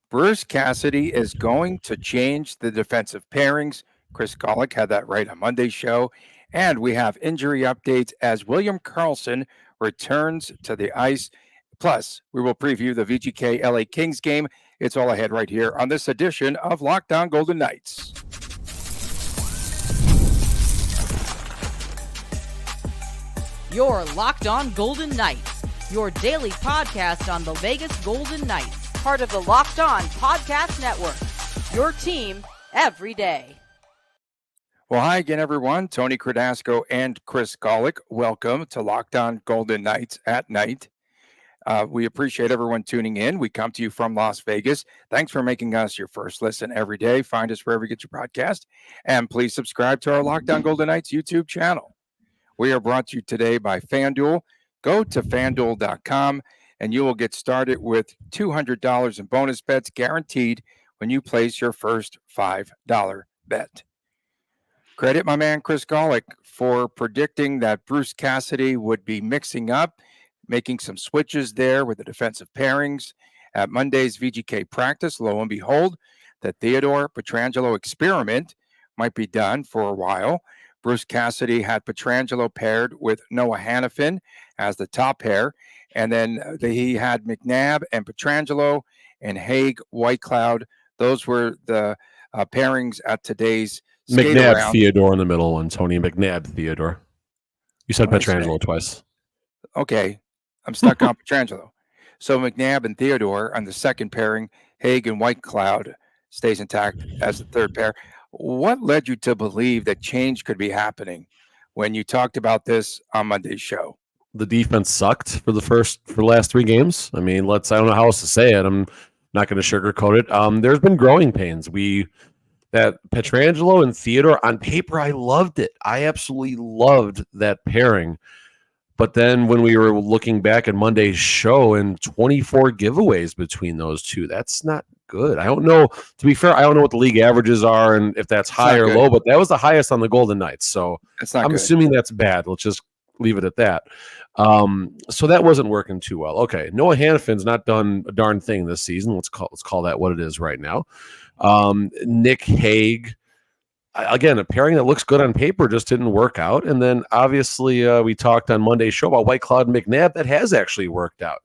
Bruce Cassidy is going to change the defensive pairings. Chris Golick had that right on Monday's show. And we have injury updates as William Karlsson returns to the ice. Plus, we will preview the VGK LA Kings game. It's all ahead right here on this edition of Locked On Golden Knights. You're Locked On Golden Knights, your daily podcast on the Vegas Golden Knights, part of the Locked On Podcast Network, your team every day. Well, hi again, everyone. Tony Cardasco and Chris Golick. Welcome to Locked On Golden Knights at night. We appreciate everyone tuning in. We come to you from Las Vegas. Thanks for making us your first listen every day. Find us wherever you get your podcast. And please subscribe to our Locked On Golden Knights YouTube channel. We are brought to you today by FanDuel. Go to FanDuel.com and you will get started with $200 in bonus bets guaranteed when you place your first $5 bet. Credit my man Chris Golick for predicting that Bruce Cassidy would be mixing up, making some switches there with the defensive pairings at Monday's VGK practice. Lo and behold, the Theodore Pietrangelo experiment might be done for a while. Bruce Cassidy had Pietrangelo paired with Noah Hanifin as the top pair. And then he had McNabb and Pietrangelo and Haig, Whitecloud. Those were the pairings at today's McNabb, skate-around. Theodore in the middle one. Tony McNabb, Theodore. You said Pietrangelo twice. Okay, I'm stuck on Pietrangelo. So McNabb and Theodore on the second pairing. Haig and Whitecloud stays intact as the third pair. What led you to believe that change could be happening when you talked about this on Monday's show? The defense sucked for the last three games. I mean, I don't know how else to say it. I'm not going to sugarcoat it. There's been growing pains. That Pietrangelo and Theodore on paper, I loved it. I absolutely loved that pairing. But then when we were looking back at Monday's show and 24 giveaways between those two, that's not good. I don't know. To be fair, I don't know what the league averages are and if that's high or low, but that was the highest on the Golden Knights. So I'm assuming that's bad. Let's just leave it at that. So that wasn't working too well. Okay, Noah Hanifin's not done a darn thing this season. Let's call that what it is right now. Nick Haig, again, a pairing that looks good on paper, just didn't work out. And then obviously we talked on Monday's show about Whitecloud and McNabb. That has actually worked out.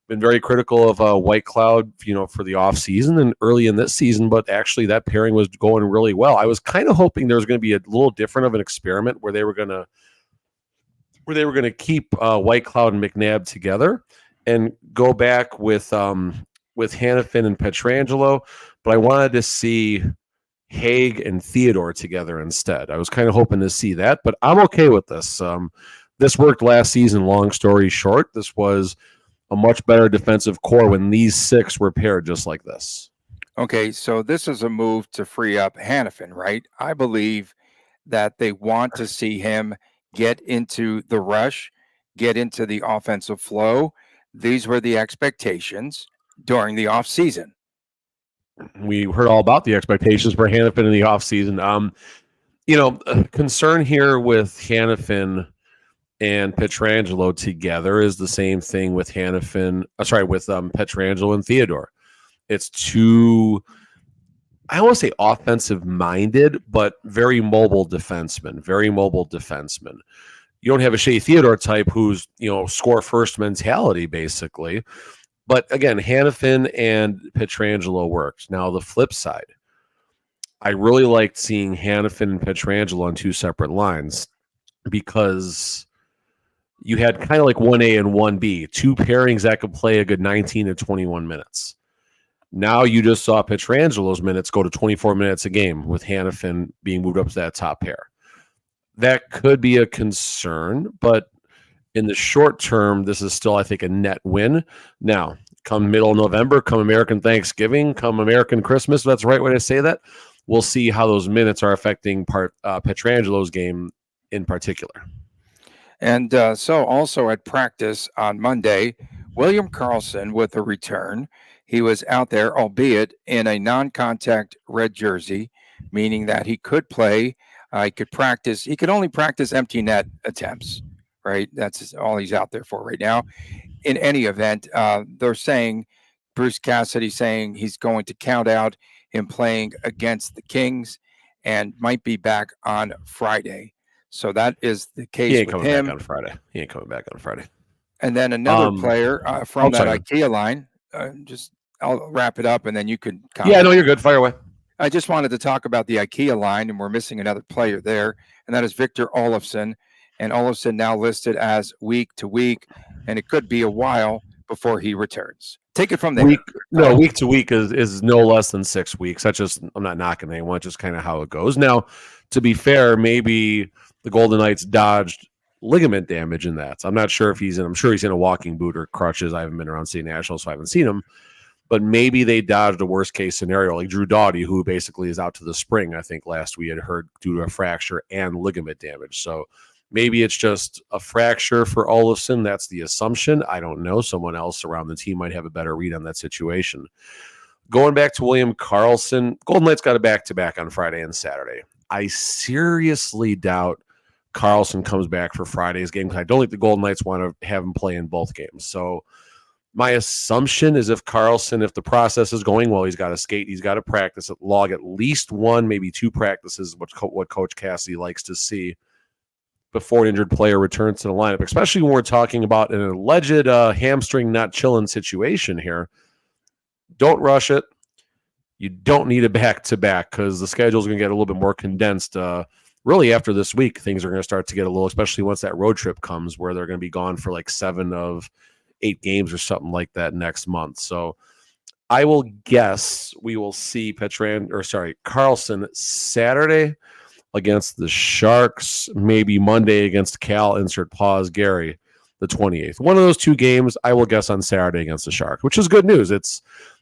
Been very critical of Whitecloud, for the offseason and early in this season, but actually that pairing was going really well. I was kind of hoping there was going to be a little different of an experiment where they were going to keep Whitecloud and McNabb together and go back with Hanifin and Pietrangelo, but I wanted to see Haig and Theodore together instead. I was kind of hoping to see that, but I'm okay with this. This worked last season, long story short. This was a much better defensive core when these six were paired just like this. Okay, so this is a move to free up Hanifin, right? I believe that they want to see him get into the rush, get into the offensive flow. These were the expectations during the offseason. We heard all about the expectations for Hanifin in the offseason. A concern here with Hanifin and Pietrangelo together is the same thing with Pietrangelo and Theodore. It's too, I don't want to say offensive-minded, but very mobile defensemen. You don't have a Shea Theodore type who's, score first mentality, basically. But again, Hanifin and Pietrangelo worked. Now, the flip side, I really liked seeing Hanifin and Pietrangelo on two separate lines because you had kind of like 1A and 1B, two pairings that could play a good 19 to 21 minutes. Now you just saw Pietrangelo's minutes go to 24 minutes a game with Hanifin being moved up to that top pair. That could be a concern, but in the short term, this is still, I think, a net win. Now, come middle of November, come American Thanksgiving, come American Christmas, if that's the right way to say that, we'll see how those minutes are affecting Pietrangelo's game in particular. And so also at practice on Monday, William Karlsson with a return. He was out there, albeit in a non-contact red jersey, meaning that he could play. He could practice. He could only practice empty net attempts, right? That's all he's out there for right now. In any event, they're saying Bruce Cassidy saying he's going to count out him playing against the Kings and might be back on Friday. So that is the He case ain't with coming him. back on Friday. He ain't coming back on Friday. And then another player from that sorry. IKEA line. I'll wrap it up, and then you can comment. Yeah, no, you're good. Fire away. I just wanted to talk about the IKEA line, and we're missing another player there, and that is Victor Olofsson. And Olofsson now listed as week to week, and it could be a while before he returns. Take it from there. Week to week is no less than 6 weeks. I'm not knocking anyone, just kind of how it goes. Now, to be fair, maybe the Golden Knights dodged ligament damage in that. I'm not sure if I'm sure he's in a walking boot or crutches. I haven't been around St. National, so I haven't seen him. But maybe they dodged a worst case scenario, like Drew Doughty, who basically is out to the spring, I think last we had heard, due to a fracture and ligament damage. So maybe it's just a fracture for Olofsson. That's the assumption. I don't know. Someone else around the team might have a better read on that situation. Going back to William Karlsson, Golden Knights got a back-to-back on Friday and Saturday. I seriously doubt Karlsson comes back for Friday's game because I don't think the Golden Knights want to have him play in both games. So my assumption is if the process is going well, he's got to skate, he's got to practice, log at least one, maybe two practices, what Coach Cassidy likes to see before an injured player returns to the lineup, especially when we're talking about an alleged hamstring not chilling situation here. Don't rush it. You don't need a back-to-back because the schedule is going to get a little bit more condensed. Really, after this week, things are going to start to get a little, especially once that road trip comes where they're going to be gone for like 7 of 8 games or something like that next month. So I will guess we will see Karlsson Saturday against the Sharks, maybe Monday against Cal, insert pause, Gary, the 28th. One of those 2 games, I will guess on Saturday against the Sharks, which is good news.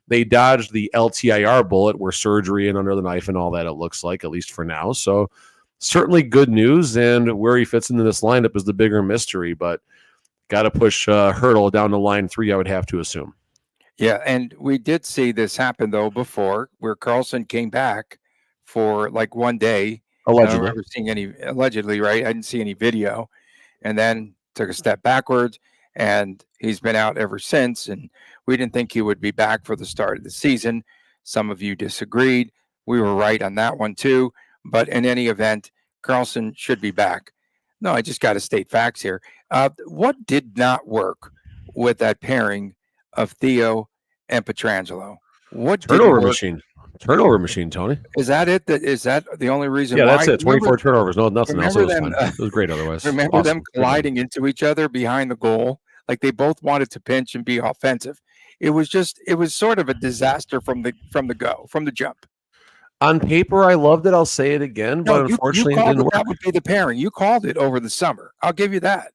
They dodged the LTIR bullet where surgery and under the knife and all that, it looks like, at least for now. So certainly good news, and where he fits into this lineup is the bigger mystery, but got to push Hurdle down to line 3, I would have to assume. Yeah, and we did see this happen, though, before, where Karlsson came back for like one day. Allegedly. I don't remember seeing allegedly, right? I didn't see any video, and then took a step backwards, and he's been out ever since, and we didn't think he would be back for the start of the season. Some of you disagreed. We were right on that one, too. But in any event, Karlsson should be back. No, I just got to state facts here. What did not work with that pairing of Theo and Pietrangelo? What turnover machine? Turnover machine, Tony. Is that it? Is that the only reason? Yeah, why? that's it. 24 turnovers. No, nothing else. It was fun. It was great otherwise. Remember them colliding into each other behind the goal? Like they both wanted to pinch and be offensive. It was sort of a disaster from the jump. On paper, I loved it. I'll say it again, but unfortunately, you it didn't work. That would be the pairing. You called it over the summer. I'll give you that.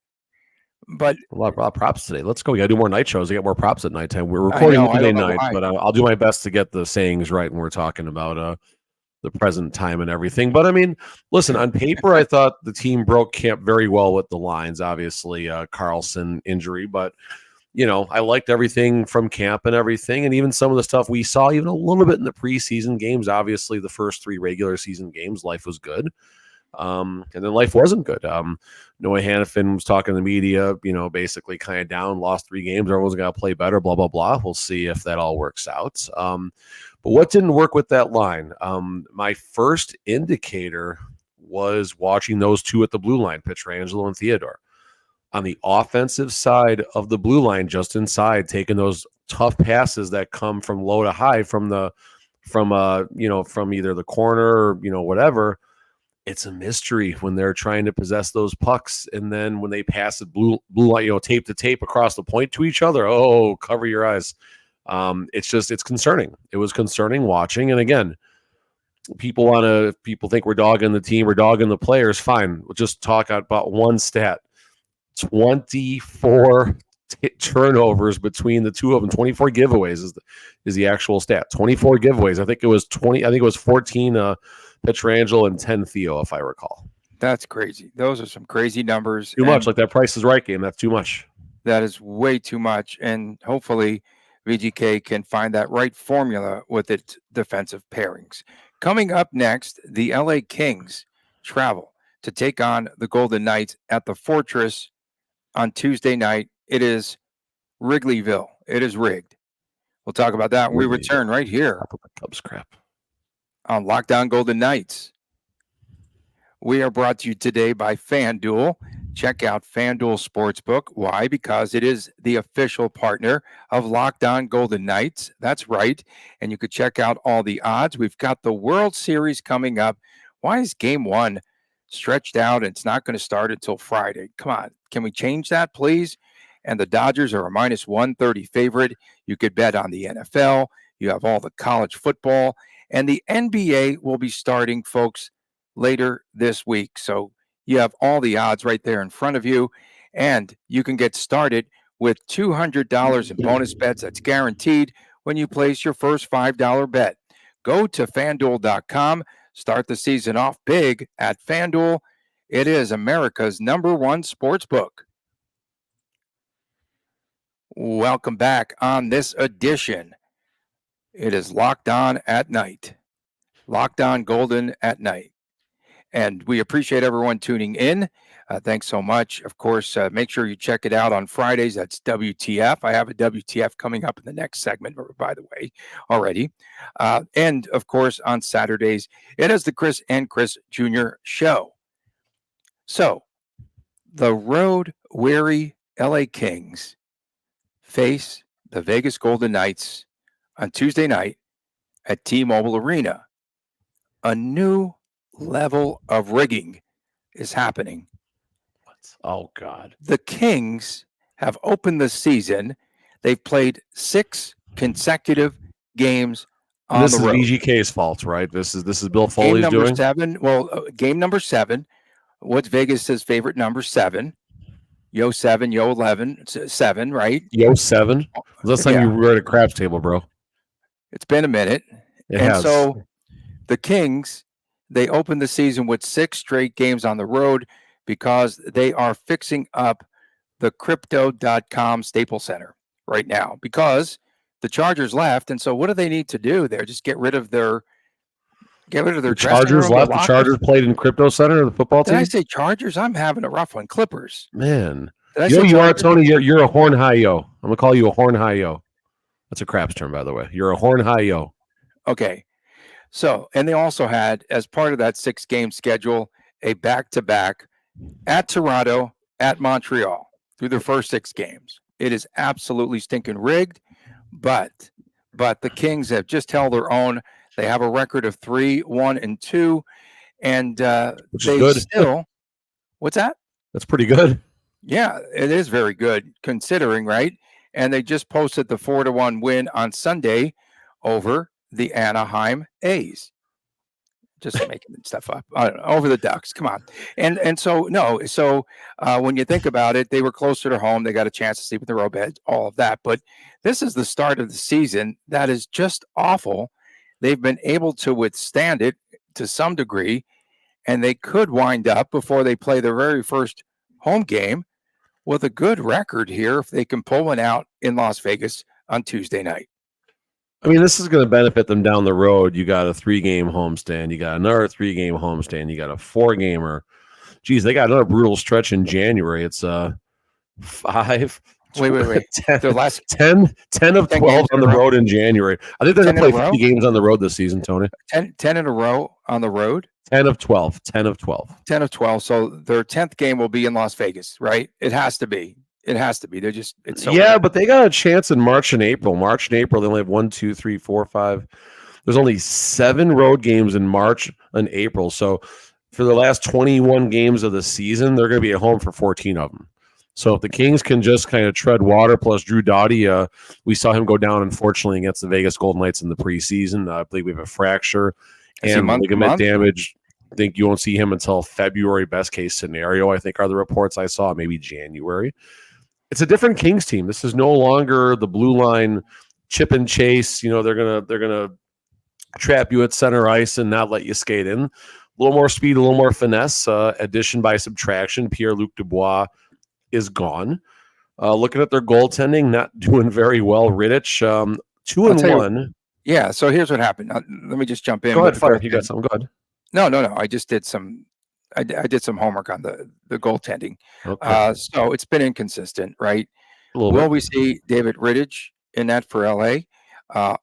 But a lot of props today. Let's go. We got to do more night shows. We get more props at nighttime. We're recording Monday night, but I'll do my best to get the sayings right when we're talking about the present time and everything. But I mean, listen, on paper, I thought the team broke camp very well with the lines. Obviously, Karlsson injury, but I liked everything from camp and everything, and even some of the stuff we saw, even a little bit in the preseason games. Obviously, the first 3 regular season games, life was good. And then life wasn't good. Noah Hannafin was talking to the media, basically kind of down, lost 3 games. Everyone's got to play better, blah, blah, blah. We'll see if that all works out. But what didn't work with that line? My first indicator was watching those 2 at the blue line, Pietrangelo and Theodore. On the offensive side of the blue line, just inside, taking those tough passes that come from low to high from either the corner or, whatever. It's a mystery when they're trying to possess those pucks. And then when they pass it blue line, tape to tape across the point to each other, oh, cover your eyes. It's concerning. It was concerning watching. And again, people think we're dogging the team or dogging the players. Fine. We'll just talk about one stat. 24 turnovers between the 2 of them. 24 giveaways is the actual stat. 24 giveaways. I think it was 14 Pietrangelo and 10 Theo, if I recall. That's crazy. Those are some crazy numbers. Too much, like that Price is Right game. That's too much. That is way too much. And hopefully VGK can find that right formula with its defensive pairings. Coming up next, the LA Kings travel to take on the Golden Knights at the Fortress on Tuesday night. It is Wrigleyville. It is rigged. We'll talk about that when we Really? return right here Top of the Cubs crap. on Lockdown Golden Knights. We are brought to you today by FanDuel. Check out FanDuel Sportsbook. Why? Because it is the official partner of Lockdown Golden Knights. That's right. And you could check out all the odds. We've got the World Series coming up. Why is game one stretched out and it's not going to start until Friday? Come on. Can we change that, please? And the Dodgers are a minus 130 favorite. You could bet on the NFL. You have all the college football. And the NBA will be starting, folks, later this week. So you have all the odds right there in front of you. And you can get started with $200 in bonus bets. That's guaranteed when you place your first $5 bet. Go to FanDuel.com. Start the season off big at FanDuel. It is America's #1 sports book. Welcome back on this edition. It is Locked On at Night. Locked On Golden at Night. And we appreciate everyone tuning in. Thanks so much. Of course, make sure you check it out on Fridays. That's WTF. I have a WTF coming up in the next segment, by the way, already. And, of course, on Saturdays, it is the Chris and Chris Jr. Show. So, the road-weary LA Kings face the Vegas Golden Knights on Tuesday night at T-Mobile Arena. A new level of rigging is happening. Oh, God. The Kings have opened the season. They've played 6 consecutive games on the road. This is VGK's fault, right? This is Bill Game Foley's number doing? 7. Well, game number 7. What's Vegas' favorite number? 7. Yo 7, yo 11, 7, right? Yo 7? Last time Yeah. you were at a craps table, bro. It's been a minute. It And has. so the Kings, they opened the season with 6 straight games on the road because they are fixing up the Crypto.com Staples Center right now because the Chargers left. And so what do they need to do there? Just get rid of their The dressing Chargers room, their left. The lockers? Chargers played in Crypto Center, the football Did team. I say Chargers? I'm having a rough one. Clippers. Man, Did I yo, say you are Chargers? Tony. You're a horn high yo. I'm gonna call you a horn high yo. That's a craps term, by the way. You're a horn high yo. Okay. So, and they also had, as part of that 6-game schedule, a back-to-back at Toronto, at Montreal through their first 6 games. It is absolutely stinking rigged, but the Kings have just held their own. They have a record of 3-1-2, and Which they is good. still. What's that? That's pretty good. Yeah, it is very good considering, right? And they just posted the 4-1 win on Sunday over the Anaheim A's. Just making stuff up. I don't know, over the Ducks. Come on. And so when you think about it, they were closer to home. They got a chance to sleep in the row bed, all of that. But this is the start of the season that is just awful. They've been able to withstand it to some degree, and they could wind up before they play their very first home game with a good record here if they can pull one out in Las Vegas on Tuesday night. I mean, this is going to benefit them down the road. You got a 3-game homestand. You got another 3-game homestand. You got a 4-gamer. Geez, they got another brutal stretch in January. It's 5. Wait. 10, Their last 10 of 10 12 games on in the a row? road in January. I think they're 10 going to in play a row? 50 games on the road this season, Tony. 10 in a row on the road. 10 of 12. 10 of 12. 10 of 12. So their 10th game will be in Las Vegas, right? It has to be. It has to be. They're just, it's so Yeah, but they got a chance in March and April. March and April, they only have 1, 2, 3, 4, 5. There's only 7 road games in March and April. So for the last 21 games of the season, they're going to be at home for 14 of them. So if the Kings can just kind of tread water, plus Drew Doughty, we saw him go down, unfortunately, against the Vegas Golden Knights in the preseason. I believe we have a fracture and ligament damage. I think you won't see him until February, best case scenario, I think are the reports I saw, maybe January. It's a different Kings team. This is no longer the blue line chip and chase. You know, they're gonna trap you at center ice and not let you skate in. A little more speed, a little more finesse. Addition by subtraction. Pierre-Luc Dubois is gone. Looking at their goaltending, not doing very well. Rittich, 2-1. Yeah. So here's what happened. Let me just jump in. Go ahead, fire. You got some. Go ahead. No. I just did some. I did some homework on the goaltending. Okay. So it's been inconsistent, right? A little Will bit. we see David Rittich in that for LA?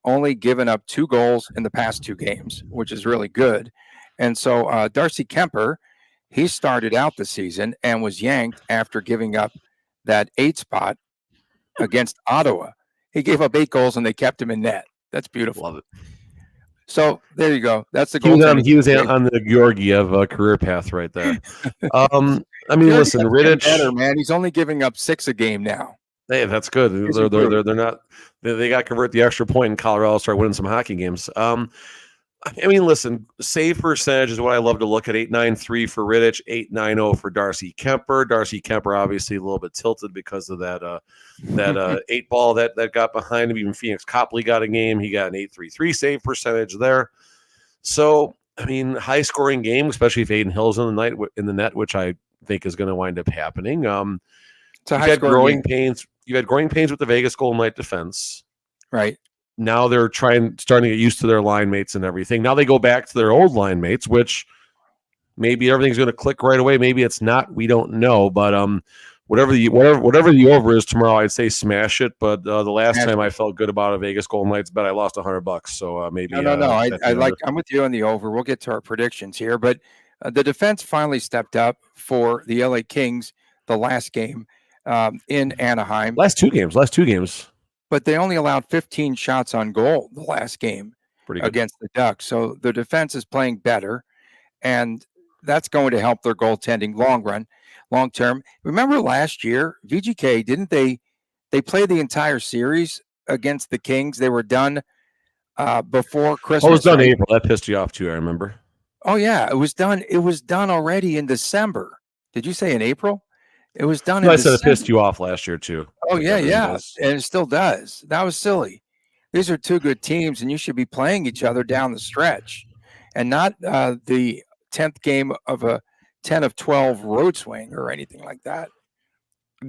only given up 2 goals in the past 2 games, which is really good. And so Darcy Kemper, he started out the season and was yanked after giving up that 8 spot against Ottawa. He gave up 8 goals and they kept him in net. That's beautiful. Love it. So there you go. That's the He was goaltending. on the Georgiev career path right there. I mean, listen, Georgiev's Rittich, better, man. He's only giving up 6 a game now. hey, that's good. They're not. They got to convert the extra point in Colorado, start winning some hockey games. I mean, listen, save percentage is what I love to look at. 8.93 for Rittich, 8.90 for Darcy Kemper. Darcy Kemper obviously a little bit tilted because of that 8 ball that got behind him. Even Phoenix Copley got a game. He got an 8.33 save percentage there. So, I mean, high scoring game, especially if Aiden Hill's in the net, which I think is going to wind up happening. You've had growing pains with the Vegas Golden Knight defense. Right. Now they're starting to get used to their line mates and everything. Now they go back to their old line mates, which maybe everything's going to click right away. Maybe it's not. We don't know. But whatever the over is tomorrow, I'd say smash it. But the last time I felt good about a Vegas Golden Knights bet, I lost $100. So maybe no. I'm with you on the over. We'll get to our predictions here, but the defense finally stepped up for the LA Kings the last game in Anaheim. Last two games. But they only allowed 15 shots on goal the last game against the Ducks. So the defense is playing better, and that's going to help their goaltending long term. Remember last year, VGK, didn't they played the entire series against the Kings? They were done before Christmas. Oh, it was done in April. That pissed you off too, I remember. Oh, yeah. It was done already in December. Did you say in April? It was done in December. I said it pissed you off last year too. Oh, yeah. And it still does. That was silly. These are 2 good teams, and you should be playing each other down the stretch and not the 10th game of a 10 of 12 road swing or anything like that.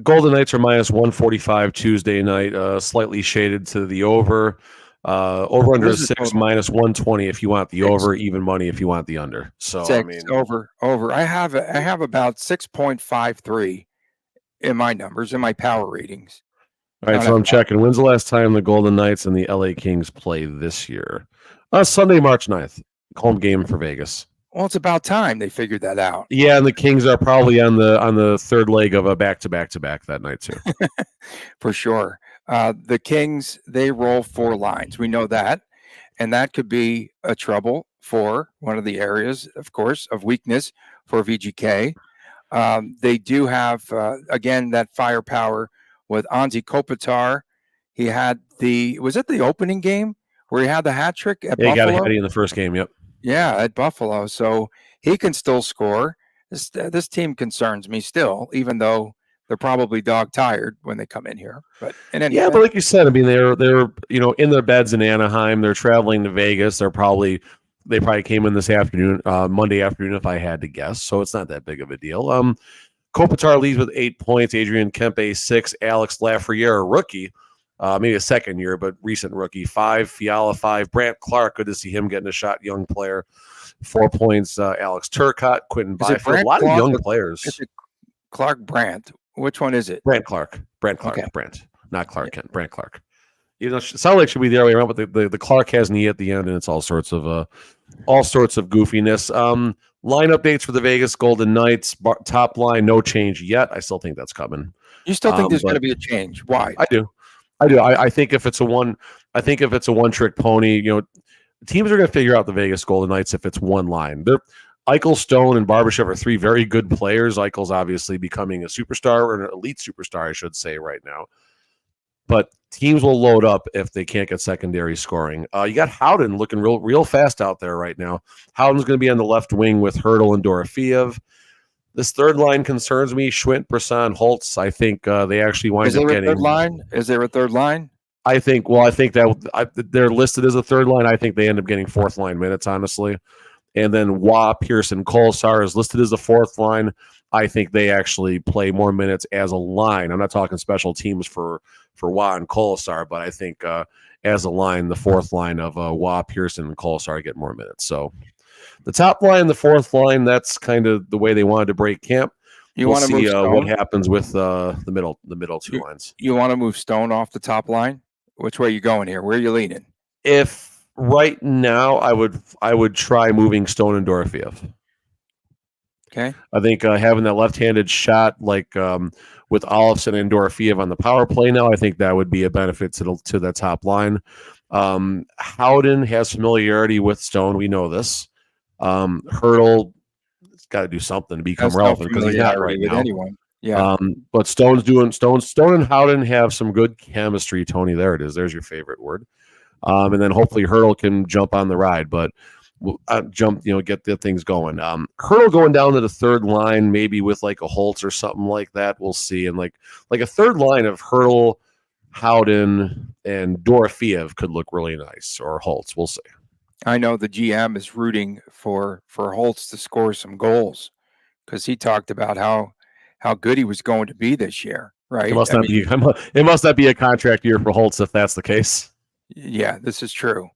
Golden Knights are minus 145 Tuesday night, slightly shaded to the over. Over under 6 minus 120 if you want the over, even money if you want the under. So 6, I mean, over. I have about 6.53 in my numbers, in my power ratings. All right, so I'm checking. When's the last time the Golden Knights and the LA Kings played this year? Sunday, March 9th. Home game for Vegas. Well, it's about time they figured that out. Yeah, and the Kings are probably on the third leg of a back-to-back that night too. For sure. The Kings, they roll 4 lines. We know that. And that could be a trouble for one of the areas, of course, of weakness for VGK. They do have, again, that firepower with Anze Kopitar. He had was it the opening game where he had the hat trick at Buffalo? He got a hattie in the first game, yep. Yeah, at Buffalo. So he can still score. This team concerns me still, even though they're probably dog tired when they come in here. But but like you said, I mean, they're in their beds in Anaheim. They're traveling to Vegas. They probably came in this afternoon, Monday afternoon, if I had to guess. So it's not that big of a deal. Kopitar leads with 8 points. Adrian Kempe 6. Alex Lafreniere, a rookie, maybe a second year, but recent rookie, 5. Fiala 5. Brant Clark, good to see him getting a shot. Young player, 4 points. Alex Turcotte, Quentin Byfield, a lot of young players. Is it Clark Brandt? Which one is it? Brant Clark. Okay. Brant, not Clark Kent. Brant Clark. It sounds like it should be the other way around, but the Clark has an E at the end, and it's all sorts of goofiness. Line updates for the Vegas Golden Knights. Top line, no change yet. I still think that's coming. You still think there's going to be a change? Why? I do. I think if it's a one-trick pony, teams are going to figure out the Vegas Golden Knights if it's one line. Eichel, Stone, and Barbashev are 3 very good players. Eichel's obviously becoming a superstar, or an elite superstar, I should say, right now. But teams will load up if they can't get secondary scoring. You got Howden looking real fast out there right now. Howden's going to be on the left wing with Hurdle and Dorofeev. This third line concerns me. Schwint, Brisson, Holtz. I think they actually wind up getting. Is there a third line? I think that they're listed as a third line. I think they end up getting fourth line minutes, honestly. And then Waugh, Pearson, Kolesar is listed as the fourth line. I think they actually play more minutes as a line. I'm not talking special teams for Waugh and Kolesar, but I think as a line, the fourth line of Waugh, Pearson, and Kolesar get more minutes. So the top line, the fourth line, that's kind of the way they wanted to break camp. We'll want to see move what happens with the middle 2 lines. You want to move Stone off the top line Which way are you going here? Where are you leaning? If right now, I would try moving Stone and Dorofeev. Okay. I think having that left-handed shot like with Olofsson and Dorofeev on the power play now, I think that would be a benefit to the top line. Howden has familiarity with Stone. We know this. Hurdle has got to do something to become Has no relevant because he's not familiarity right with now. anyone. Yeah. But Stone and Howden have some good chemistry. Tony, there it is. There's your favorite word. And then hopefully Hurdle can jump on the ride, but get the things going. Hurdle going down to the third line, maybe with like a Holtz or something like that. We'll see. And like a third line of Hurdle, Howden, and Dorofeev could look really nice, or Holtz. We'll see. I know the GM is rooting for Holtz to score some goals because he talked about how good he was going to be this year. Right? It must not be a contract year for Holtz if that's the case. Yeah, this is true.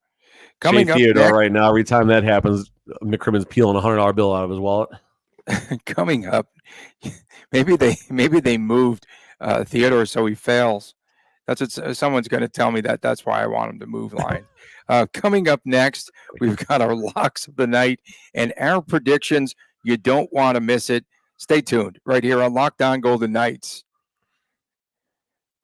Coming up Theodore next, right now, every time that happens, McCrimmon's peeling $100 bill out of his wallet. Coming up, maybe they moved Theodore so he fails. That's what someone's going to tell me that. That's why I want him to move line. Coming up next, we've got our locks of the night and our predictions. You don't want to miss it. Stay tuned right here on Locked On Golden Knights.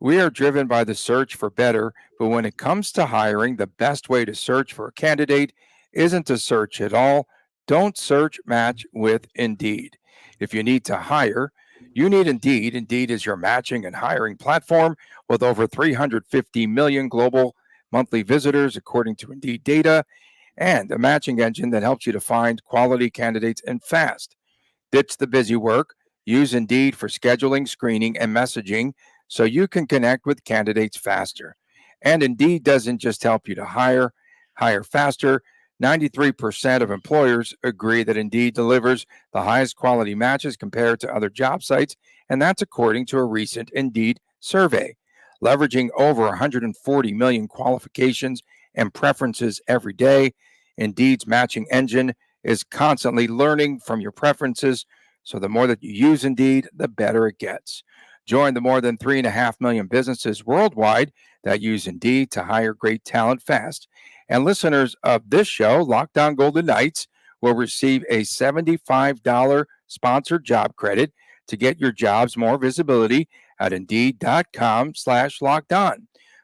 We are driven by the search for better, but when it comes to hiring, the best way to search for a candidate isn't to search at all. Don't search, match with Indeed. If you need to hire, you need Indeed. Indeed is your matching and hiring platform with over 350 million global monthly visitors, according to Indeed data, and a matching engine that helps you to find quality candidates and fast. Ditch the busy work. Use Indeed for scheduling, screening, and messaging so you can connect with candidates faster. And Indeed doesn't just help you to hire faster. 93% of employers agree that Indeed delivers the highest quality matches compared to other job sites, and that's according to a recent Indeed survey. Leveraging over 140 million qualifications and preferences every day, Indeed's matching engine is constantly learning from your preferences, so the more that you use Indeed, the better it gets. Join the more than 3.5 million businesses worldwide that use Indeed to hire great talent fast. And listeners of this show, Locked On Golden Knights, will receive a $75 sponsored job credit to get your jobs more visibility at Indeed.com/lockedon.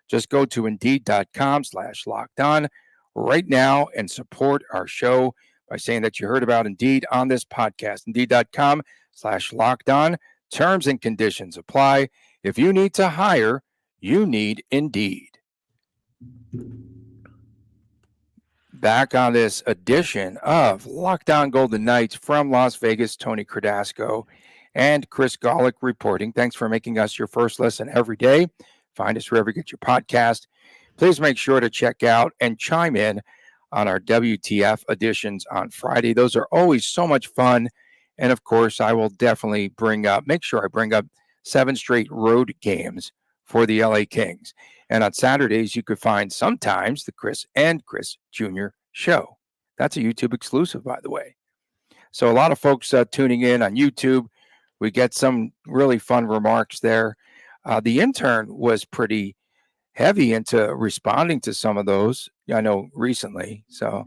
Just go to Indeed.com/lockedon right now and support our show by saying that you heard about Indeed on this podcast. Indeed.com/lockedon. Terms and conditions apply. If you need to hire, you need Indeed. Back on this edition of Locked On Golden Knights from Las Vegas, Tony Cardasco and Chris Golick reporting. Thanks for making us your first listen every day. Find us wherever you get your podcast. Please make sure to check out and chime in on our WTF editions on Friday. Those are always so much fun. And of course, I will definitely make sure I bring up 7 straight road games for the LA Kings. And on Saturdays, you could find sometimes the Chris and Chris Jr. show. That's a YouTube exclusive, by the way. So a lot of folks tuning in on YouTube. We get some really fun remarks there. The intern was pretty heavy into responding to some of those, I know, recently. So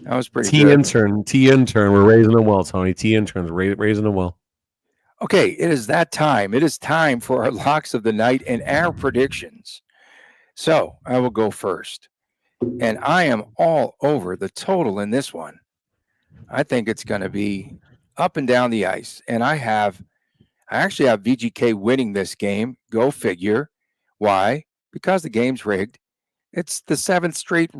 that was pretty good. T intern. We're raising them well, Tony. T interns raising them well. Okay, it is that time. It is time for our locks of the night and our predictions. So I will go first. And I am all over the total in this one. I think it's going to be up and down the ice. And I actually have VGK winning this game. Go figure. Why? Because the game's rigged. It's the 7th straight.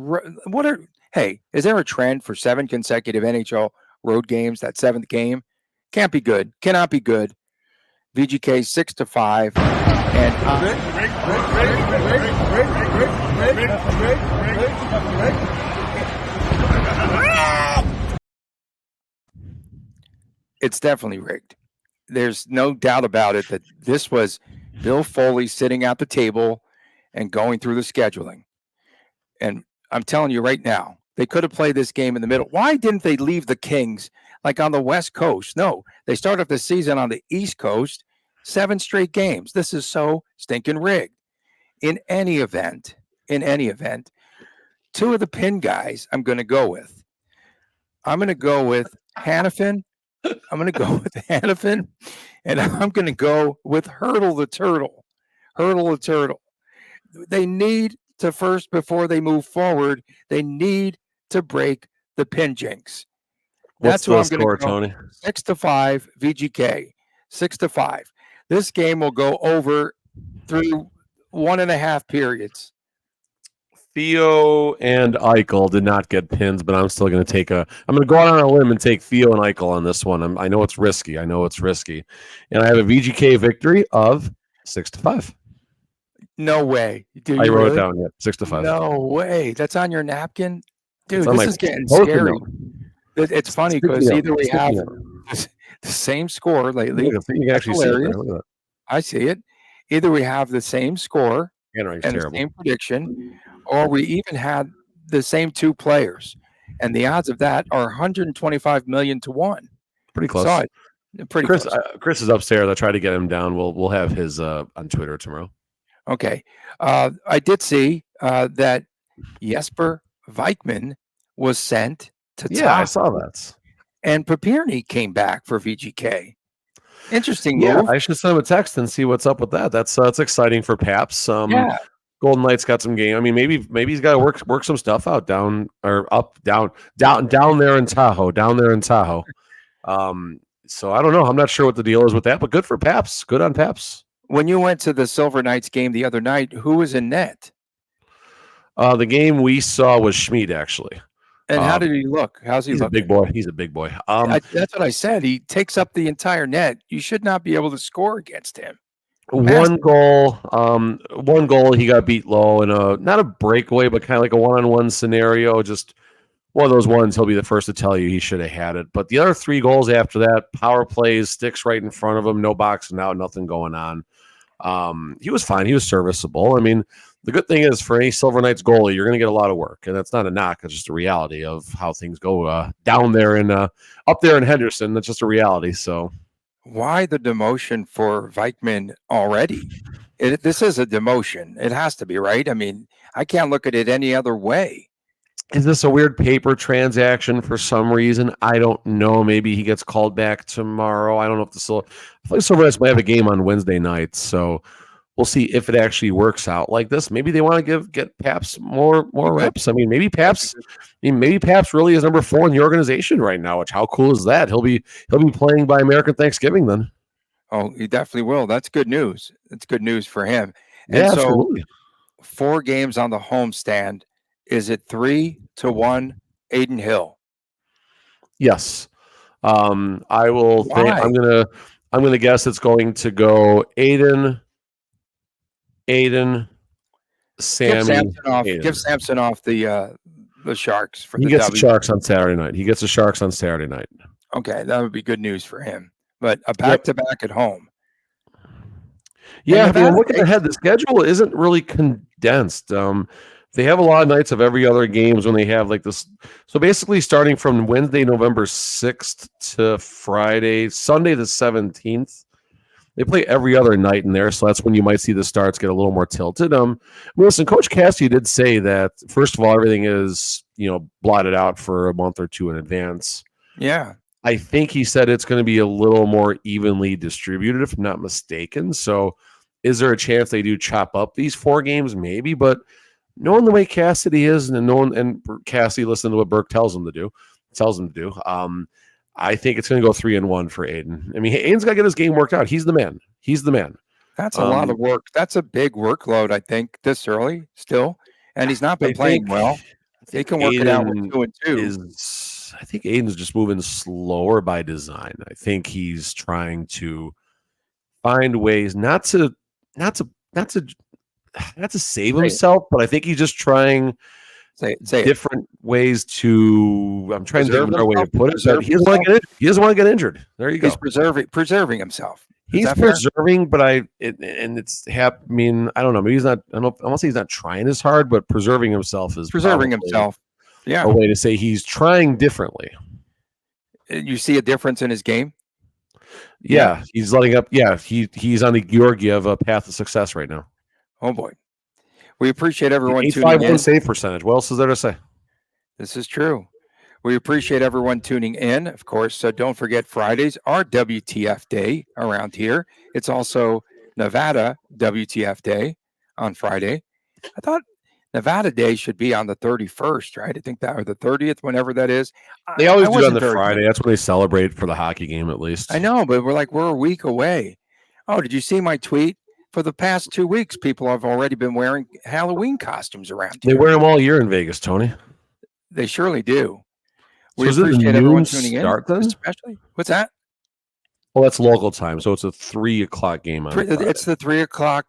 Hey, is there a trend for 7 consecutive NHL road games? That 7th game can't be good. Cannot be good. VGK 6-5. And it's definitely rigged. There's no doubt about it that this was Bill Foley sitting at the table and going through the scheduling. And I'm telling you right now, they could have played this game in the middle. Why didn't they leave the Kings like on the West Coast? No, they started the season on the East Coast, 7 straight games. This is so stinking rigged. In any event, in any event. Two of the pin guys I'm going to go with. I'm going to go with Hannafin. I'm going to go with Hannafin, and I'm going to go with Hurdle the Turtle. Hurdle the Turtle. They need to first, before they move forward, they need to break the pin jinx. What's That's who the I'm going score, to go. Tony? 6-5 VGK. 6-5. This game will go over through 1.5 periods. Theo and Eichel did not get pins, but I'm still going to take I'm going to go out on a limb and take Theo and Eichel on this one. I know it's risky. And I have a VGK victory of 6-5. No way. Do I you wrote really? it down. Yeah, 6-5. No way. That's on your napkin? Dude, It's on this my is getting post-it scary. note. It's funny Sticky because note. either we Sticky have note. the same score lately. Look, you can actually see it there. hilarious. Look at that. I see it. Either we have the same score Handwriting's and terrible. the same prediction, or we even had the same two players. And the odds of that are 125 million to 1. Pretty close. Saw it. Pretty Chris, close. Chris is upstairs. I tried to get him down. We'll have his on Twitter tomorrow. Okay. I did see that Jesper Vikman was sent to Yeah, I top, saw that. and Papirny came back for VGK. Interesting Yeah, move. I should send him a text and see what's up with that. That's exciting for Paps. Yeah. Golden Knights got some game. I mean, maybe he's got to work some stuff out down there in Tahoe. So I don't know. I'm not sure what the deal is with that, but good for Paps. Good on Paps. When you went to the Silver Knights game the other night, who was in net? The game we saw was Schmid, actually. And how did he look? How's he He's looking? a big boy. He's a big boy. That's what I said. He takes up the entire net. You should not be able to score against him. One goal. He got beat low in not a breakaway, but kind of like a one-on-one scenario. Just one of those ones. He'll be the first to tell you he should have had it. But the other 3 goals after that, power plays, sticks right in front of him, no boxing out, nothing going on. He was fine. He was serviceable. I mean, the good thing is for any Silver Knights goalie, you're going to get a lot of work, and that's not a knock. It's just a reality of how things go down there and up there in Henderson. That's just a reality. So, why the demotion for Vikman already? This is a demotion. It has to be, right? I mean, I can't look at it any other way. Is this a weird paper transaction for some reason? I don't know. Maybe he gets called back tomorrow. I don't know if the Silver Knights might have a game on Wednesday night, so we'll see if it actually works out like this. Maybe they want to get Paps more reps. I mean, maybe Paps really is number 4 in the organization right now. Which, how cool is that? He'll be playing by American Thanksgiving then. Oh, he definitely will. That's good news. That's good news for him. And Yeah, so absolutely. 4 games on the homestand. Is it 3-1 Aiden Hill? Yes. I will think Why? I'm gonna guess it's going to go Aiden, Sammy. Give Samson off the Sharks for He the gets the W. Sharks on Saturday night. Okay, that would be good news for him. But a back-to-back at home. Yeah, I mean, I'm looking ahead. The schedule isn't really condensed. They have a lot of nights of every other games when they have like this. So basically, starting from Wednesday, November 6th to Sunday the 17th, they play every other night in there. So that's when you might see the starts get a little more tilted. Listen, Coach Cassidy did say that first of all, everything is blotted out for a month or 2 in advance. Yeah. I think he said it's going to be a little more evenly distributed, if I'm not mistaken. So is there a chance they do chop up these 4 games? Maybe, but knowing the way Cassidy is and Cassidy listening to what Burke tells him to do, I think it's going to go 3-1 for Aiden. I mean, Aiden's got to get his game worked out. He's the man. That's a lot of work. That's a big workload, I think, this early still. And he's not been playing well. They can work it out with 2 and 2. I think Aiden's just moving slower by design. I think he's trying to find ways not to save himself, but I think he's just trying different ways to. I'm trying to think of another way to put it. He doesn't want to get injured. There you go. He's preserving himself. He's preserving, but I mean, I don't know. Maybe he's not. I won't say he's not trying as hard, but preserving himself is preserving himself. Yeah, a way to say he's trying differently. You see a difference in his game. Yeah, he's letting up. Yeah, he's on the Georgiev path of success right now. Oh boy. We appreciate everyone tuning 851 in. save percentage. What else is there to say? This is true. We appreciate everyone tuning in, of course. So don't forget, Fridays are WTF Day around here. It's also Nevada WTF Day on Friday. I thought Nevada Day should be on the 31st, right? I think that, or the 30th, whenever that is. They always I do it on wasn't the very Friday. good. That's when they celebrate for the hockey game, at least. I know, but we're a week away. Oh, did you see my tweet? For the past 2 weeks, people have already been wearing Halloween costumes around They here. wear them all year in Vegas, Tony. They surely do. We So is it a appreciate everyone noon tuning start in, then? especially. What's that? Well, that's local time, so it's a 3 o'clock game on Friday. It's the 3 o'clock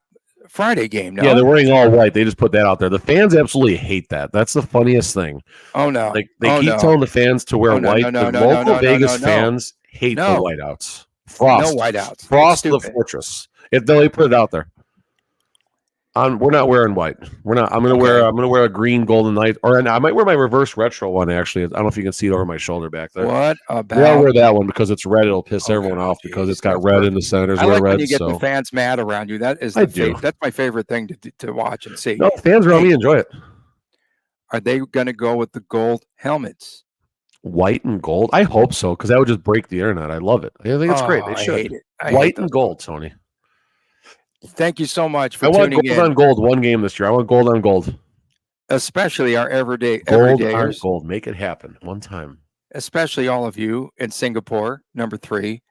Friday game. No, Yeah, they're wearing all white. They just put that out there. The fans absolutely hate that. That's the funniest thing. oh no, Like they keep telling the fans to wear Oh, no, white. no, no, The no, local no, Vegas no. fans hate the No. whiteouts. Frost, no whiteouts. Frost It's the stupid. Fortress. If they put it out there, we're not wearing white. We're not. I'm gonna wear a green Golden Knight, or I might wear my reverse retro one. Actually, I don't know if you can see it over my shoulder back there. What Yeah, I'll about? wear that one because it's red. It'll piss everyone God, off because geez, it's got that's red in perfect. the centers. I Wear like when red, you get so the fans mad around you. That is I the do. that's my favorite thing to watch and see. no fans around Hey. me enjoy it. Are they going to go with the gold helmets? White and gold. I hope so because that would just break the internet. I love it. I think it's great. They I should. hate it. I hate White those and gold, Tony. Thank you so much for I want tuning gold in, on gold one game this year. I want gold on gold. especially our Gold on everydayers, gold. Make it happen one time. especially all of you in Singapore, number 3.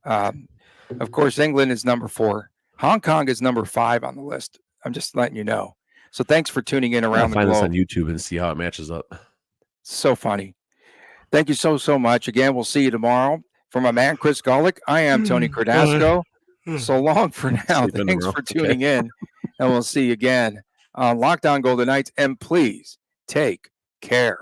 Of course, England is number 4. Hong Kong is number 5 on the list. I'm just letting you know. So thanks for tuning in I'll around the find this globe. on YouTube and see how it matches up. So funny. Thank you so much. Again, we'll see you tomorrow. For my man, Chris Golick, I am Tony Cardasco. So long for now. Sleep in Thanks tomorrow. for Okay. tuning in. And we'll see you again on Lockdown Golden Knights. And please take care.